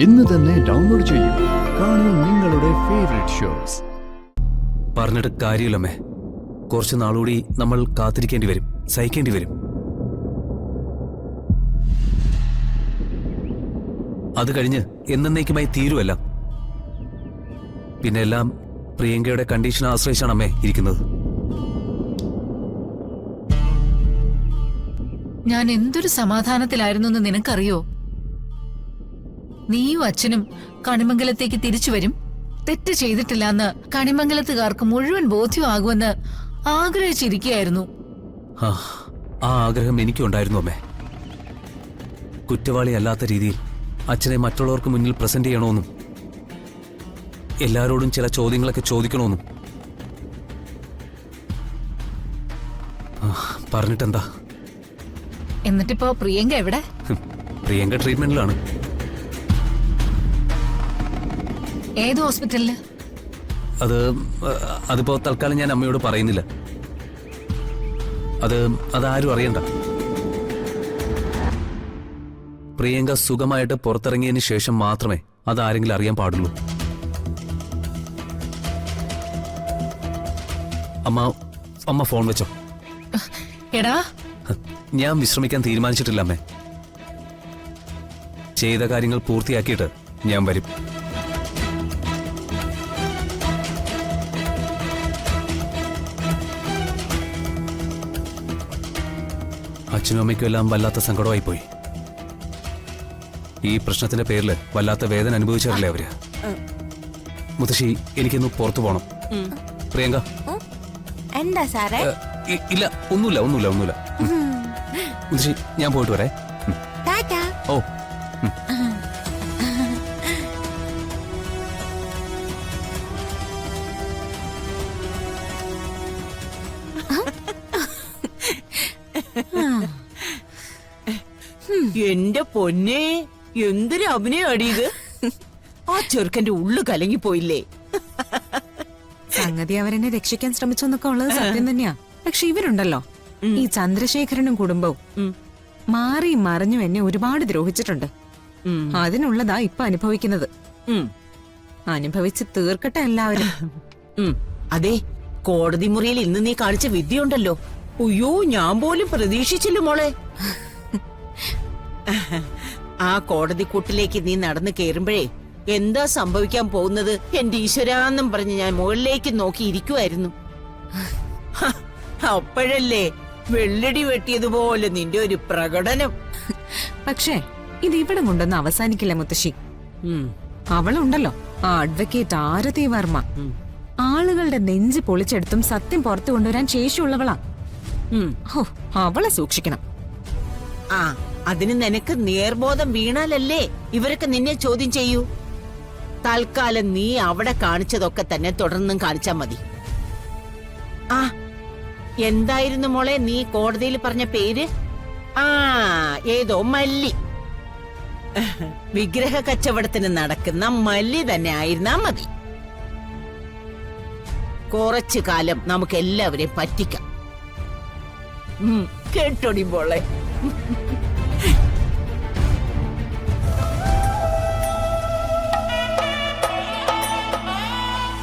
ഇന്ന് തന്നെ ഡൗൺലോഡ് ചെയ്യൂ. കാണൂ നിങ്ങളുടെ ഫേവറേറ്റ് ഷോസ്. പറഞ്ഞിട്ട് കാര്യമില്ലമ്മേ. കുറച്ച് നാളുകൂടി നമ്മൾ കാത്തിരിക്കേണ്ടി വരും, സഹിക്കേണ്ടി വരും. അത് കഴിഞ്ഞ് എന്നേക്കുമായി തീരുമല്ല. പിന്നെ എല്ലാം പ്രിയങ്കയുടെ കണ്ടീഷനെ ആശ്രയിച്ചാണ് അമ്മേ ഇരിക്കുന്നത്. ഞാൻ എന്തൊരു സമാധാനത്തിലായിരുന്നു എന്ന് നിനക്കറിയോ? നീയും അച്ഛനും കണിമംഗലത്തേക്ക് തിരിച്ചു വരും, തെറ്റ് ചെയ്തിട്ടില്ലെന്ന് കണിമംഗലത്തുകാർക്ക് മുഴുവൻ ബോധ്യമാകുമെന്ന് ആഗ്രഹിച്ചിരിക്കുകയായിരുന്നു. ആ ആഗ്രഹം എനിക്കുണ്ടായിരുന്നു അമ്മേ. കുറ്റവാളിയല്ലാത്ത രീതിയിൽ അച്ഛനെ മറ്റുള്ളവർക്ക് മുന്നിൽ പ്രസന്റ് ചെയ്യണമെന്നും എല്ലാവരോടും ചില ചോദ്യങ്ങളൊക്കെ ചോദിക്കണമെന്നും. പറഞ്ഞിട്ടെന്താ? എന്നിട്ടിപ്പോ പ്രിയങ്ക എവിടെ? പ്രിയങ്ക ട്രീറ്റ്മെന്റിലാണ്. ഏത് ഹോസ്പിറ്റലില്? അതിപ്പോ തൽക്കാലം ഞാൻ അമ്മയോട് പറയുന്നില്ല. അതാരും അറിയണ്ട. പ്രിയങ്ക സുഖമായിട്ട് പുറത്തിറങ്ങിയതിന് ശേഷം മാത്രമേ അതാരെങ്കിലും അറിയാൻ പാടുള്ളൂ. അമ്മ ഫോൺ വെച്ചോ. എടാ, ഞാൻ വിശ്രമിക്കാൻ തീരുമാനിച്ചിട്ടില്ല അമ്മേ. ചെയ്ത കാര്യങ്ങൾ പൂർത്തിയാക്കിയിട്ട് ഞാൻ വരും. അച്ഛനും അമ്മയ്ക്കും എല്ലാം വല്ലാത്ത സങ്കടമായി പോയി. ഈ പ്രശ്നത്തിന്റെ പേരിൽ വല്ലാത്ത വേദന അനുഭവിച്ചവരല്ലേ അവര്. മുത്തശ്ശി, എനിക്കൊന്ന് പുറത്തു പോണം. പ്രിയങ്ക. എന്താ സാറേ? ഇല്ല, ഒന്നുമില്ല. മുത്തശ്ശി, ഞാൻ പോയിട്ട് വരേ. ഓ. എന്റെ പൊന്നെ, എന്തൊരു അഭിനയം അടിയത്! ആ ചെറുക്കന്റെ ഉള്ളു കലങ്ങിപ്പോയില്ലേ? സംഗതി അവരെന്നെ രക്ഷിക്കാൻ ശ്രമിച്ചെന്നൊക്കെ ഉള്ളത് സത്യം തന്നെയാ. പക്ഷെ ഇവരുണ്ടല്ലോ, ഈ ചന്ദ്രശേഖരനും കുടുംബവും മാറിയും മറിഞ്ഞും എന്നെ ഒരുപാട് ദ്രോഹിച്ചിട്ടുണ്ട്. അതിനുള്ളതാ ഇപ്പൊ അനുഭവിക്കുന്നത്. അനുഭവിച്ച് തീർക്കട്ടെ എല്ലാവരും. അതെ, കോടതി മുറിയിൽ ഇന്ന് നീ കാണിച്ച വിദ്യയുണ്ടല്ലോ, അയ്യോ, ഞാൻ പോലും പ്രതീക്ഷിച്ചില്ല മോളെ. ആ കോടതി കൂട്ടിലേക്ക് നീ നടന്നു കയറുമ്പോഴേ എന്താ സംഭവിക്കാൻ പോകുന്നത് എന്റെ ഈശ്വരാന്നും പറഞ്ഞ് ഞാൻ മുകളിലേക്ക് നോക്കിയിരിക്കുമായിരുന്നു. അപ്പോഴല്ലേ വെള്ളടി വെട്ടിയതുപോലെ നിന്റെ ഒരു പ്രകടനം. പക്ഷേ ഇത് ഇവിടെ കൊണ്ടൊന്നും അവസാനിക്കില്ല മുത്തശ്ശി. അവളുണ്ടല്ലോ, ആ അഡ്വക്കേറ്റ് ആരതി വർമ്മ, ആളുകളുടെ നെഞ്ച് പൊളിച്ചെടുത്തും സത്യം പുറത്തു കൊണ്ടുവരാൻ ശേഷിയുള്ളവളാ. അവളെ സൂക്ഷിക്കണം. ആ, അതിന് നിനക്ക് നേർബോധം വീണാലല്ലേ ഇവരൊക്കെ നിന്നെ ചോദ്യം ചെയ്യൂ. തൽക്കാലം നീ അവിടെ കാണിച്ചതൊക്കെ തന്നെ തുടർന്നും കാണിച്ചാ മതി. ആ, എന്തായിരുന്നു മോളെ നീ കോടതിയിൽ പറഞ്ഞ പേര്? ആ, ഏതോ മല്ലി. വിഗ്രഹ കച്ചവടത്തിന് നടക്കുന്ന മല്ലി തന്നെ ആയിരുന്നാ മതി. കുറച്ചു കാലം നമുക്ക് എല്ലാവരെയും പറ്റിക്കാം. കേട്ടോടി മോളെ.